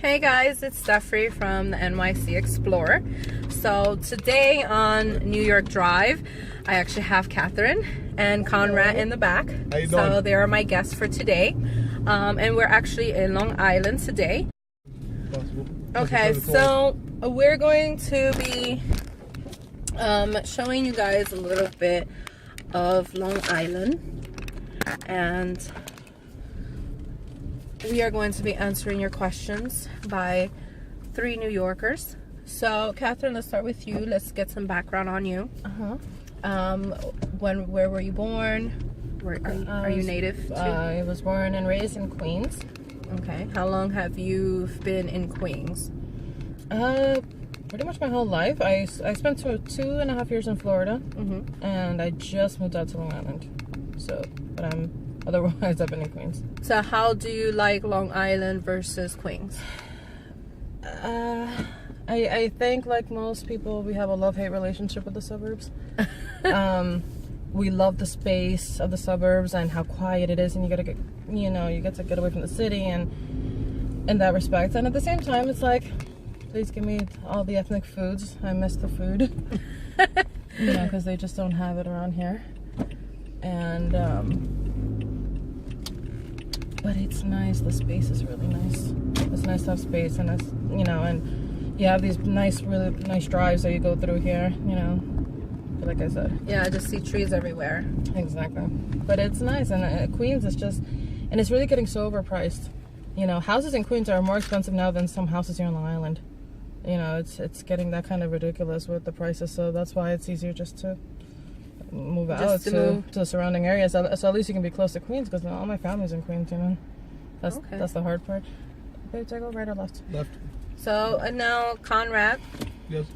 Hey guys, it's Stefry from the NYC Explorer. So today on New York Drive, I actually have Katherine and Conrad in the back. How you doing? So they are my guests for today. And we're actually in Long Island today. Okay, so we're going to be showing you guys a little bit of Long Island, and we are going to be answering your questions by 3 New Yorkers. So, Katherine, let's start with you. Let's get some background on you. Where were you born? Are you native too? I was born and raised in Queens. Okay. How long have you been in Queens? Pretty much my whole life. I spent 2.5 years in Florida, and I just moved out to Long Island. So, but otherwise I've been in Queens. So how do you like Long Island versus Queens? I think, like most people, we have a love-hate relationship with the suburbs. We love the space of the suburbs and how quiet it is, and you get to get away from the city, and in that respect. And at the same time, it's like, please give me all the ethnic foods. I miss the food, because they just don't have it around here. And but it's nice. The space is really nice. It's nice to have space, and it's, and you have these really nice drives that you go through here. Like I said. Yeah, I just see trees everywhere. Exactly. But it's nice, and Queens is just, and it's really getting so overpriced. Houses in Queens are more expensive now than some houses here on Long Island. It's getting that kind of ridiculous with the prices, so that's why it's easier just to move out to the surrounding areas. So at least you can be close to Queens, because all my family's in Queens, That's the hard part. Okay, do I go right or left? Left. So, and now, Conrad. Yes.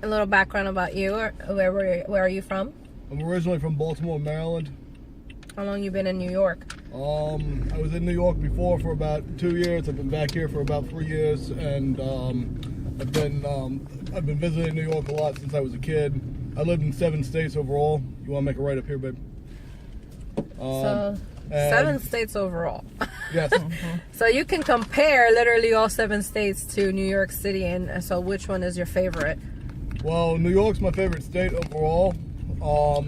A little background about you. Where are you from? I'm originally from Baltimore, Maryland. How long you been in New York? I was in New York before for about 2 years. I've been back here for about 3 years, and I've been visiting New York a lot since I was a kid. I lived in 7 states overall. You want to make a right up here, babe? So 7 states overall. Yes. So you can compare literally all 7 states to New York City, and so which one is your favorite? Well, New York's my favorite state overall.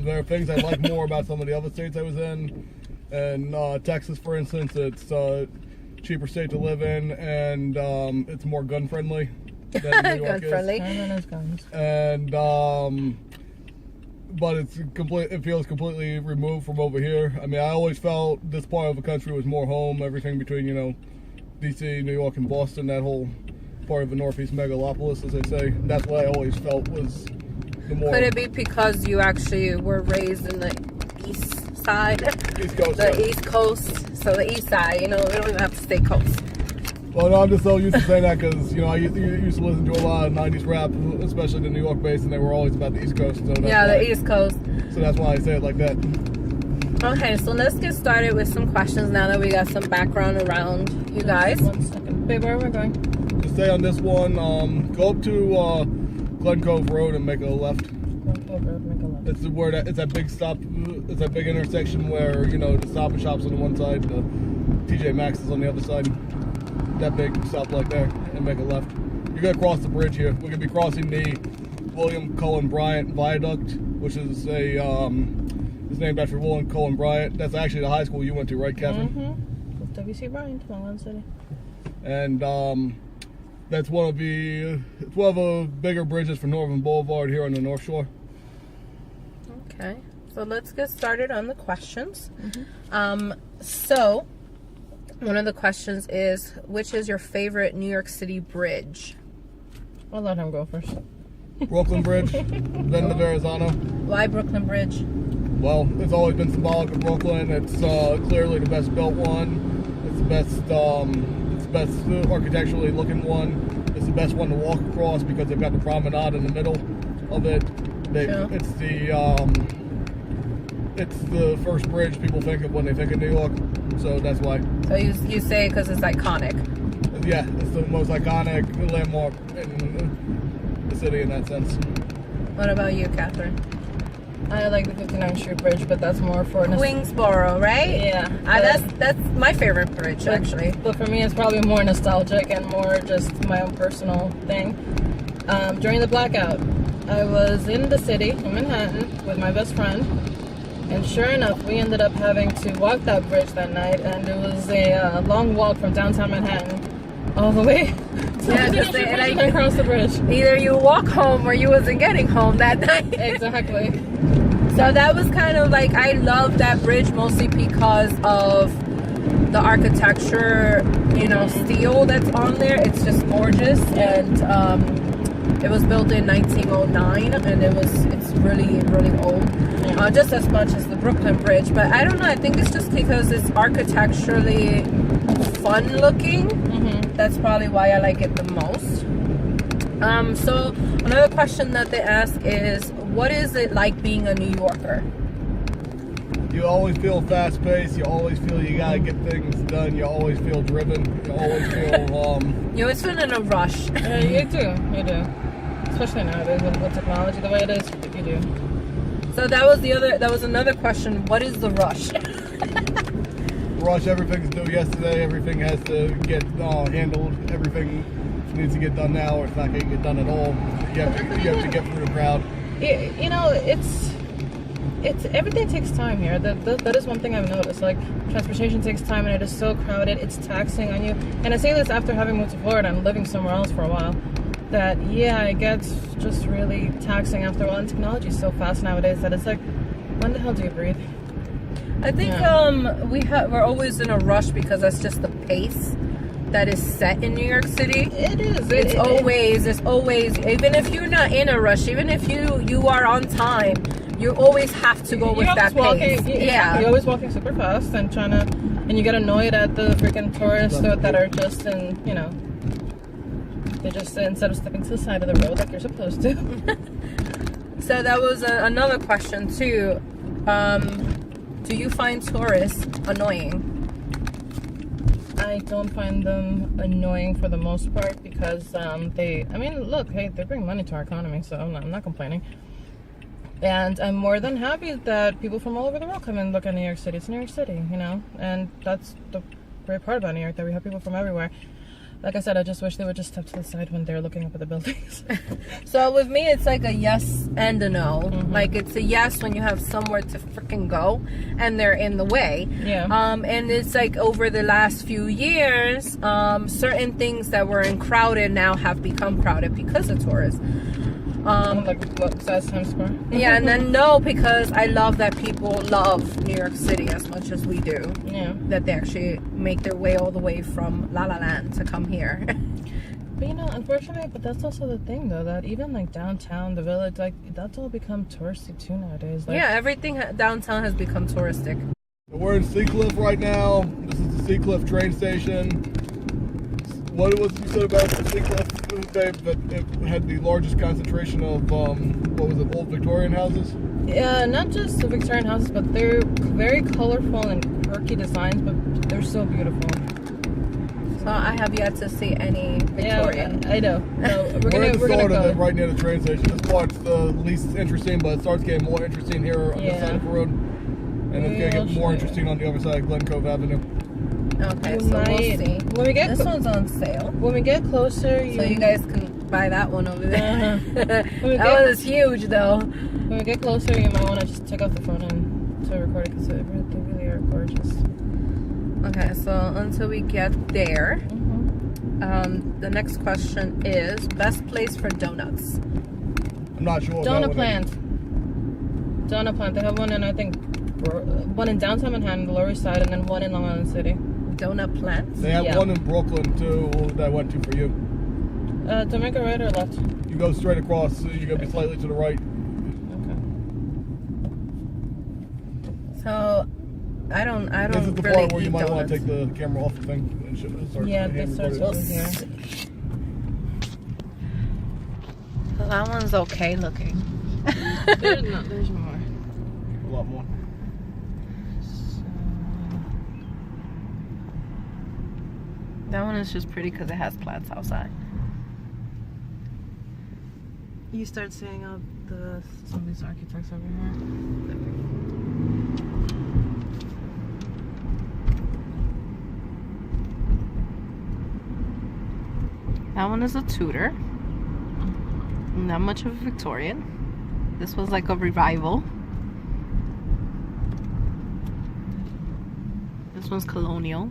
There are things I like more about some of the other states I was in. And Texas, for instance, it's a cheaper state to live in, and it's more gun-friendly than New York Gun-friendly. And but it feels completely removed from over here. I mean, I always felt this part of the country was more home. Everything between, DC, New York, and Boston, that whole part of the Northeast megalopolis, as they say. That's what I always felt was the more... Could it be because you actually were raised in the east side? East Coast. The East Coast. So the east side, we don't even have to stay coast. Well, no, I'm just so used to saying that because, I used to listen to a lot of 90s rap, especially the New York based, and they were always about the East Coast. So the East Coast. So that's why I say it like that. Okay, so let's get started with some questions now that we got some background around you guys. 1 second. Babe, where are we going? To stay on this one, go up to Glen Cove Road and make a left. Glen Cove Road, make a left. It's that big stop. It's that big intersection where the Stop and Shop's on the one side, the TJ Maxx is on the other side. That big stoplight there, and make a left. You're gonna cross the bridge here. We're gonna be crossing the William Cullen Bryant Viaduct, which is it's named after William Cullen Bryant. That's actually the high school you went to, right, Katherine? W.C. Bryant, Long Island City. And that's one of the bigger bridges for Northern Boulevard here on the North Shore. Okay, so let's get started on the questions. So one of the questions is, which is your favorite New York City bridge? I'll let him go first. Brooklyn Bridge, then the Verrazano. Why Brooklyn Bridge? Well, it's always been symbolic of Brooklyn. It's clearly the best built one. It's the best architecturally looking one. It's the best one to walk across because they've got the promenade in the middle of it. It's the first bridge people think of when they think of New York, so that's why. So you say because it's iconic? Yeah, it's the most iconic landmark in the city in that sense. What about you, Katherine? I like the 59th Street Bridge, but that's more for Queensboro, right? Yeah, that's my favorite bridge, actually. But for me, it's probably more nostalgic and more just my own personal thing. During the blackout, I was in the city, in Manhattan, with my best friend, and sure enough, we ended up having to walk that bridge that night, and it was a long walk from downtown Manhattan all the way to across the bridge. Either you walk home or you wasn't getting home that night. Exactly. So that was kind of like, I love that bridge mostly because of the architecture, steel that's on there. It's just gorgeous, and it was built in 1909, and it's really, really old, just as much as the Brooklyn Bridge. But I don't know, I think it's just because it's architecturally fun looking. That's probably why I like it the most. So another question that they ask is, what is it like being a New Yorker? You always feel fast-paced. You always feel you gotta get things done. You always feel driven. You always feel You always feel in a rush. You do. Especially nowadays with technology the way it is, you do. So that was another question. What is the rush? rush. Everything's due yesterday. Everything has to get handled. Everything needs to get done now, or it's not going to get done at all. You have to get through the crowd. It's everything takes time here. That is one thing I've noticed. Like, transportation takes time, and it is so crowded. It's taxing on you. And I say this after having moved to Florida and living somewhere else for a while. That it gets just really taxing after a while. And technology is so fast nowadays that it's like, when the hell do you breathe? I think we're always in a rush because that's just the pace that is set in New York City. It is. It's always, even if you're not in a rush, even if you are on time, you always have to go with that pace. You're always walking super fast and you get annoyed at the freaking tourists that are just they just, instead of stepping to the side of the road like you're supposed to. So that was another question too. Do you find tourists annoying? I don't find them annoying for the most part because they bring money to our economy, so I'm not complaining. And I'm more than happy that people from all over the world come and look at New York City. It's New York City, and that's the great part about New York, that we have people from everywhere. Like I said, I just wish they would just step to the side when they're looking up at the buildings. So with me, it's like a yes and a no. Mm-hmm. Like, it's a yes when you have somewhere to freaking go and they're in the way. Yeah. And it's like over the last few years, certain things that were crowded now have become crowded because of tourists. Like what, besides Times Square? Yeah, and then no, because I love that people love New York City as much as we do. Yeah. That they actually make their way all the way from La La Land to come here. But unfortunately, but that's also the thing though, that even like downtown, the village, like that's all become touristy too nowadays. Like, yeah, everything downtown has become touristic. We're in Seacliff right now. This is the Seacliff train station. What was you said about the Seacliff? That it had the largest concentration of old Victorian houses? Yeah, not just the Victorian houses, but they're very colorful and quirky designs, but they're so beautiful. So I have yet to see any Victorian. Yeah, I know. So we're gonna go right near the train station. This part's the least interesting, but it starts getting more interesting here on this side of the road, and it's gonna get more interesting on the other side of Glen Cove Avenue. Okay, so we'll see. When we get this one's on sale. When we get closer, so you guys can buy that one over there. That one is huge, though. When we get closer, you might want to just take off the phone and to record it because they really are gorgeous. Okay, so until we get there, the next question is best place for donuts. I'm not sure. Donut Plant. Donut Plant. They have one in, I think, one in downtown Manhattan, the Lower East Side, and then one in Long Island City. Donut Plant? They have one in Brooklyn too that I went to for you. Do I make a right or left? You go straight across. So you're gonna be slightly to the right. Okay. So I don't. This is the really part where you might donuts. want to take the camera off the thing and start. It starts over here. Well, that one's okay looking. There's more. A lot more. That one is just pretty because it has plants outside. You start seeing some of these architects over here. That one is a Tudor. Not much of a Victorian. This was like a revival. This one's colonial.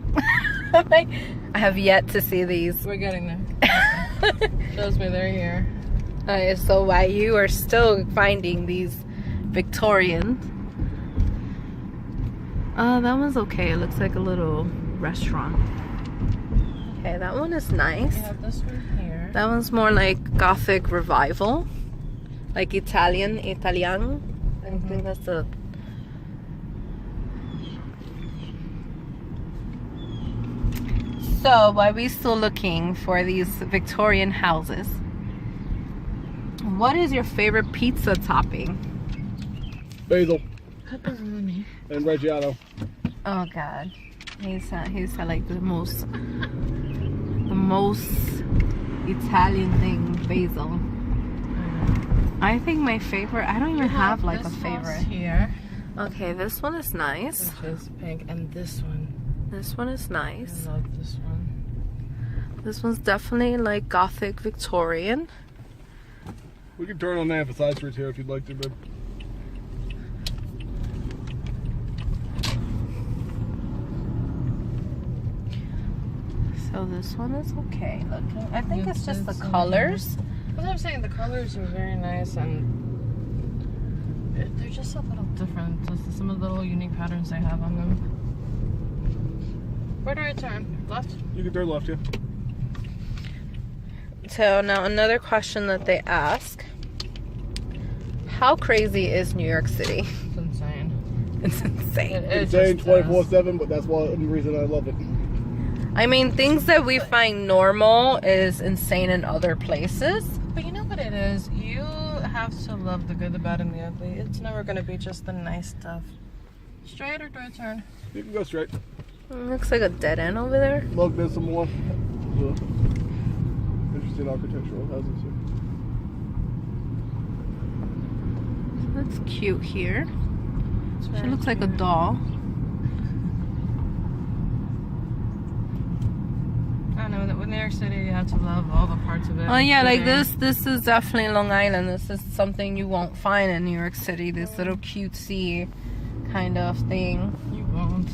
I have yet to see these. We're getting there. Shows me they're here. So why you are still finding these Victorian. That one's okay. It looks like a little restaurant. Okay, that one is nice. We have this one here. That one's more like Gothic revival. Like Italian. I think that's the... So, while we still looking for these Victorian houses, what is your favorite pizza topping? Basil Pepperoni. and Reggiano. Oh God, he said like the most Italian thing, basil. I think my favorite. I don't even have like a favorite. Here. Okay, this one is nice. Which is pink, and this one. This one is nice. I love this one. This one's definitely like Gothic Victorian. We can turn on the emphasize for here if you'd like to, babe. So this one is okay looking. I think it's just the It's colors. That's what I'm saying. The colors are very nice, and they're just a little different. Just some of the little unique patterns they have on them. Where do I turn? Left? You can turn left, yeah. So now another question that they ask. How crazy is New York City? It's insane. It's insane. It's insane 24/7, but that's one reason I love it. I mean, things that we find normal is insane in other places. But you know what it is? You have to love the good, the bad, and the ugly. It's never going to be just the nice stuff. Straight or do I turn? You can go straight. Looks like a dead end over there. Look, there's some more interesting architectural houses here. That's cute here. It's She very looks like a cute. doll. I know that with New York City, you have to love all the parts of it. Oh yeah, like including- this is definitely Long Island. This is something you won't find in New York City. This little cutesy kind of thing. You won't.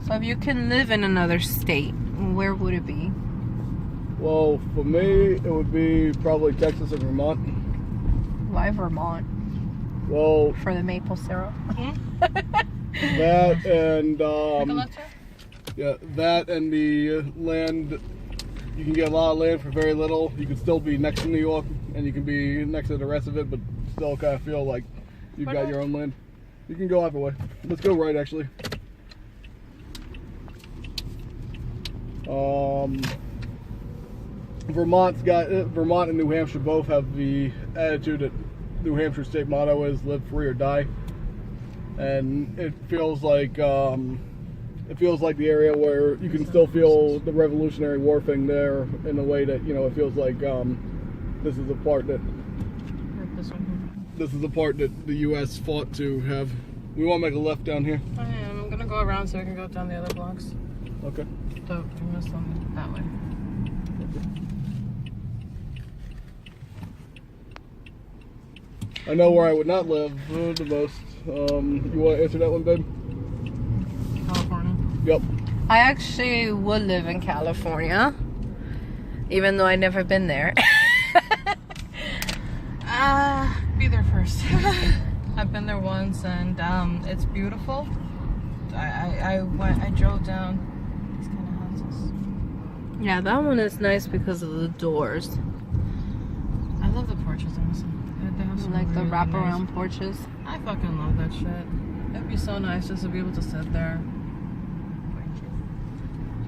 So if you can live in another state, where would it be? Well, for me, it would be probably Texas and Vermont. Why Vermont? Well, For the maple syrup? that and Take a look, sir. yeah, that and the land. You can get a lot of land for very little. You can still be next to New York, and you can be next to the rest of it, but still kind of feel like you've got your own land. You can go either way. Let's go right, actually. Vermont and New Hampshire both have the attitude that New Hampshire state motto is "Live free or die," and it feels like the area where you can still feel the Revolutionary War thing there in a way that it feels like this is a part that Like this one. this is the part that the U.S. fought to have. We want to make a left down here. I am. I'm gonna go around so we can go down the other blocks. Okay. So we must go that way. I know where I would not live the most. You want to answer that one, babe? California. Yep. I actually would live in California, even though I've never been there. Be there first. I've been there once, and it's beautiful. I drove down these kind of houses. Yeah, that one is nice because of the doors. I love the porches, honestly. They have some Like the really wraparound nice- porches. I fucking love that shit. It'd be so nice just to be able to sit there.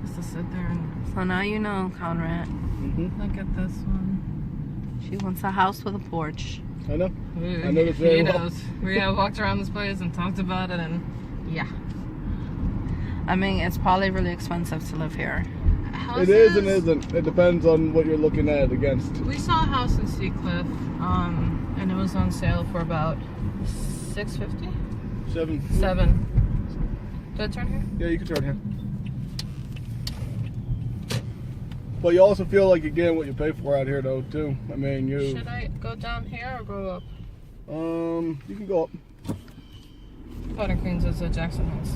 Just to sit there and So now you know, Conrad. Mm-hmm. look at this one. She wants a house with a porch. I know. I know this very He well. knows. We have walked around this place and talked about it, and yeah. I mean, it's probably really expensive to live here. It is and isn't. It depends on what you're looking at it against. We saw a house in Seacliff, and it was on sale for about $650. $7. Do I turn here? Yeah, you can turn here. But you also feel like you're getting what you pay for out here, though, too. I mean, Should I go down here or go up? You can go up. Part of Queens is Jackson Heights.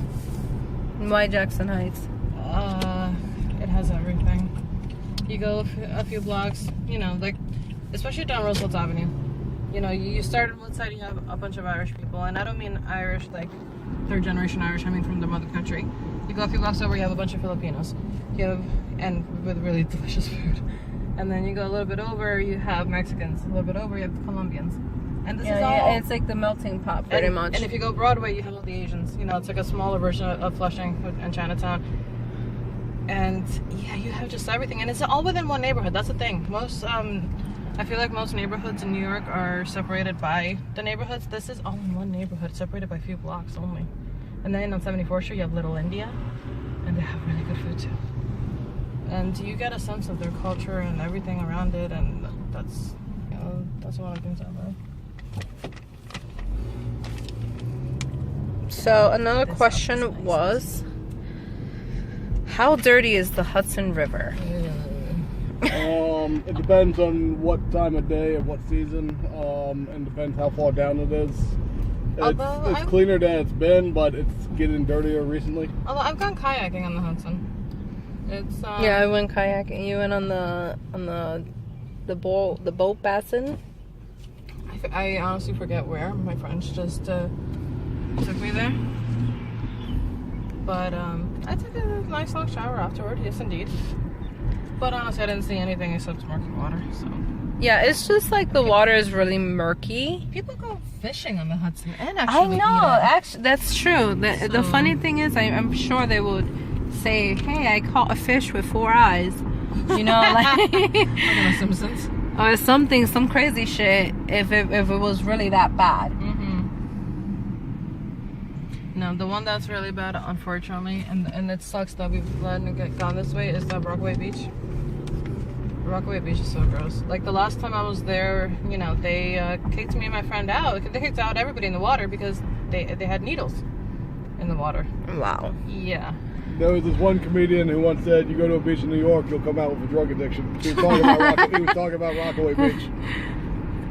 Why Jackson Heights? It has everything. You go a few blocks, you know, like, especially down Roosevelt Avenue. You know, you start on one side, you have a bunch of Irish people, and I don't mean Irish like third generation Irish, I mean from the mother country. You go a few blocks over, you have a bunch of Filipinos. And with really delicious food. And then you go a little bit over, you have Mexicans. A little bit over, you have the Colombians. And this is all. Yeah, it's like the melting pot, pretty much. And if you go Broadway, you have all the Asians. You know, it's like a smaller version of Flushing and Chinatown. And yeah, you have just everything, and it's all within one neighborhood. That's the thing. I feel like most neighborhoods in New York are separated by the neighborhoods. This is all in one neighborhood, separated by a few blocks only. And then on 74th Street, you have Little India, and they have really good food too. And you get a sense of their culture and everything around it, and that's one of the things I love. So another question was, how dirty is the Hudson River? It depends on what time of day and what season, and depends how far down it is. It's cleaner than it's been, but it's getting dirtier recently. Although I've gone kayaking on the Hudson. It's yeah, I went kayaking. You went on the boat basin. I honestly forget where. My friends just took me there. But I took a nice long shower afterward. Yes, indeed. But honestly, I didn't see anything except murky water. So yeah, it's just like the water is really murky. People go fishing on the Hudson and actually Actually, that's true. The funny thing is, I'm sure they would say, "Hey, I caught a fish with 4 eyes," you know, like The Simpsons, or some crazy shit. If it was really that bad. No, the one that's really bad, unfortunately, and it sucks that we've gone this way, is the Rockaway Beach. Rockaway Beach is so gross. Like the last time I was there, you know, they kicked me and my friend out. They kicked out everybody in the water because they had needles in the water. Wow. Yeah. There was this one comedian who once said, "You go to a beach in New York, you'll come out with a drug addiction." He was talking about Rockaway Beach.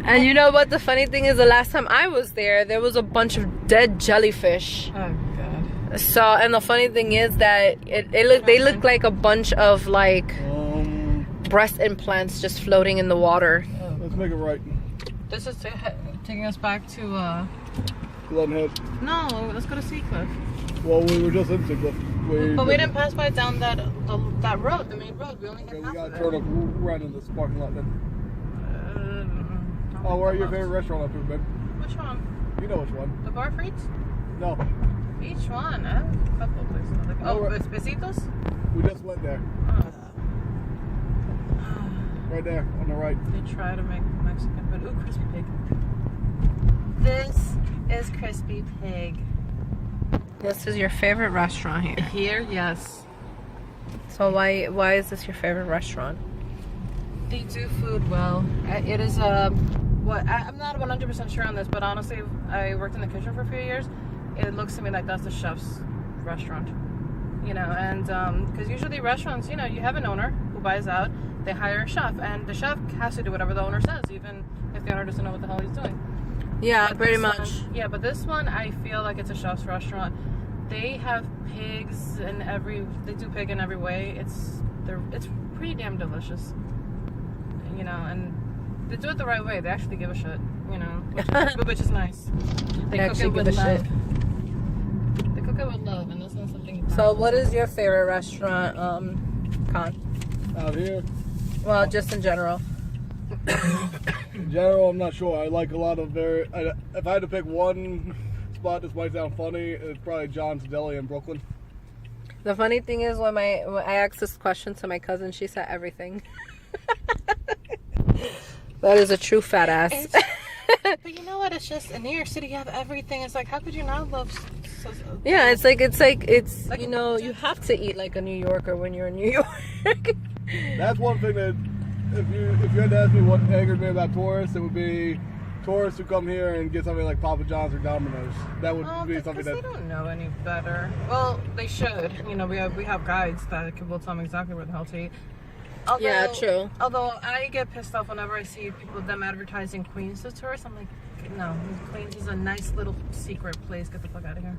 And you know what? The funny thing is, the last time I was there was a bunch of dead jellyfish. Oh God. So, and the funny thing is that they look like a bunch of like breast implants just floating in the water. Let's make it right. This is taking us back to Glen Head. No, let's go to Seacliff. Well, we were just in Seacliff. But we didn't pass by down that road, the main road. We only hit half we gotta of it. turn up right in this parking lot then. Where are your favorite restaurant up here, babe? Which one? You know which one. The Bar for Eats? No. Each one? I have a couple of places. It's Besitos? We just went there. Right there, on the right. They try to make Mexican food. Ooh, crispy pig. This is crispy pig. This is your favorite restaurant here. Here, yes. So why is this your favorite restaurant? They do food well. It is I'm not 100% sure on this, but honestly, I worked in the kitchen for a few years. It looks to me like that's the chef's restaurant, you know. And because usually restaurants, you know, you have an owner who buys out, they hire a chef, and the chef has to do whatever the owner says, even if the owner doesn't know what the hell he's doing. Yeah, But pretty this much. one, yeah, but this one, I feel like it's a chef's restaurant. They have pigs they do pig in every way. It's pretty damn delicious, you know, and they do it the right way. They actually give a shit, you know, which is nice. They cook it with love. They cook it with love, and that's not something. So what is your favorite restaurant, Con? Out here? Well, just in general. In general, I'm not sure. I like a lot of if I had to pick one spot, this might sound funny, it's probably John's Deli in Brooklyn. The funny thing is, when I asked this question to my cousin, she said everything. That is a true fat ass. But you know what? It's just in New York City, you have everything. It's like, how could you not love Yeah, it's you know, you have to eat like a New Yorker when you're in New York. That's one thing that if you had to ask me what angered me about tourists, it would be tourists who come here and get something like Papa John's or Domino's. That would be something that they don't know any better. Well, they should. You know, we have guides that will tell them exactly where the hell to eat. Although, yeah, true. Although I get pissed off whenever I see them advertising Queens to tourists. I'm like, no, Queens is a nice little secret place. Get the fuck out of here.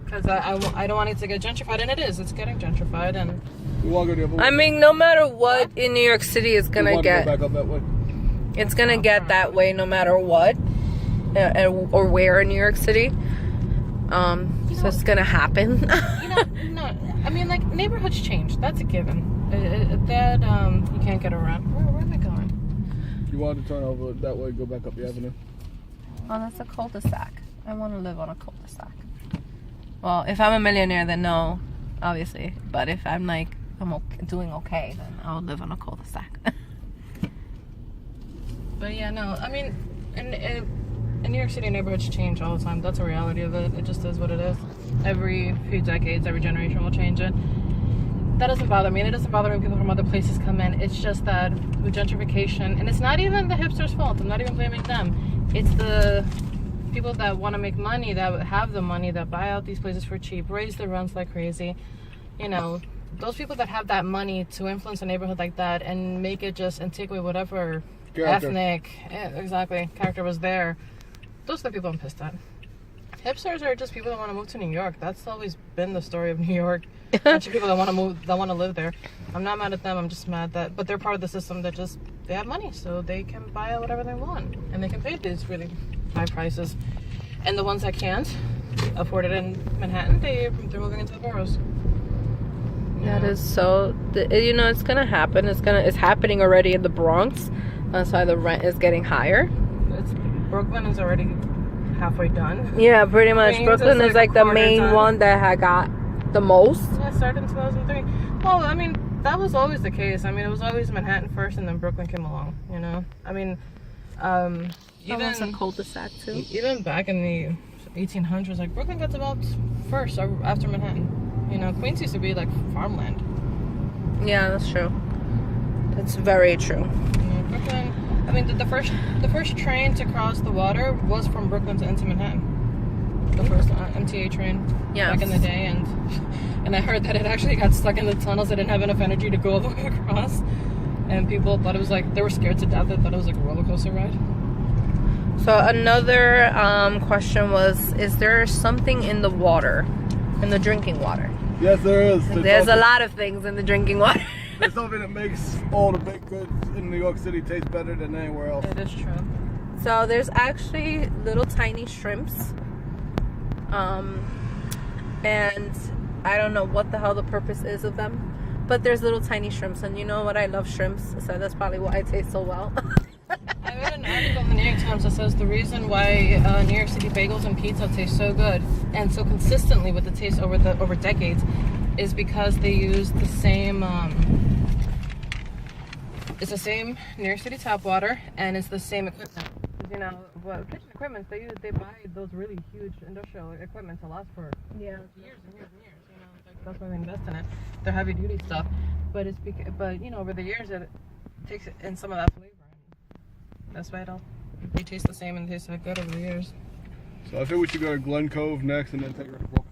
Because I don't want it to get gentrified, and it is. It's getting gentrified, and I mean, no matter what in New York City, it's gonna get. Go back up that way. It's gonna get that way no matter what, or where in New York City. So it's gonna happen. No, I mean, like, neighborhoods change. That's a given. That you can't get around. Where am I going? You wanted to turn over that way, go back up the avenue. Oh, that's a cul-de-sac. I want to live on a cul-de-sac. Well, if I'm a millionaire, then no, obviously. But if I'm like doing okay, then I'll live on a cul-de-sac. But yeah, no, I mean, in New York City, neighborhoods change all the time. That's a reality of it. It just is what it is. Every few decades, every generation will change it. That doesn't bother me, and it doesn't bother me when people from other places come in. It's just that with gentrification, and it's not even the hipsters' fault. I'm not even blaming them. It's the people that want to make money, that have the money, that buy out these places for cheap, raise the rents like crazy. You know, those people that have that money to influence a neighborhood like that and make it just, and take away whatever ethnic, exactly, character was there. Those are the people I'm pissed at. Hipsters are just people that want to move to New York. That's always been the story of New York. Bunch of people that want to move, that want to live there. I'm not mad at them. I'm just mad that, but they're part of the system that just, they have money, so they can buy whatever they want, and they can pay these really high prices. And the ones that can't afford it in Manhattan, they're moving into the boroughs. That is so. You know, it's gonna happen. It's happening already in the Bronx. That's why the rent is getting higher. Brooklyn is already halfway done. Yeah, pretty much. Queens Brooklyn is like the main done. one that had got the most. Yeah, it started in 2003. Well, I mean, that was always the case. I mean, it was always Manhattan first, and then Brooklyn came along. You know, I mean, Even a cul-de-sac too. Even back in the 1800s, like Brooklyn got developed first after Manhattan. You know, Queens used to be like farmland. Yeah, that's true. That's very true. Yeah, Brooklyn. I mean, the first train to cross the water was from Brooklyn into Manhattan. The first MTA train back in the day, and I heard that it actually got stuck in the tunnels. It didn't have enough energy to go all the way across, and people thought it was like, they were scared to death. They thought it was like a roller coaster ride. So another question was, is there something in the water, in the drinking water? Yes, there is. There's a lot of things in the drinking water. There's something that makes all the baked goods in New York City taste better than anywhere else. It is true. So there's actually little tiny shrimps. And I don't know what the hell the purpose is of them, but there's little tiny shrimps, and you know what, I love shrimps, so that's probably why I taste so well. I read an article in the New York Times that says the reason why New York City bagels and pizza taste so good and so consistently with the taste over decades is because they use the same it's the same New York City tap water, and it's the same equipment. You know, kitchen equipment, they buy those really huge industrial equipment to last for years and years and years. You know, like, that's why they invest in it. They're heavy duty stuff, but you know, over the years it takes in some of that flavor. That's why they taste the same and taste so good over the years. So I think we should go to Glen Cove next and then take her to Brooklyn.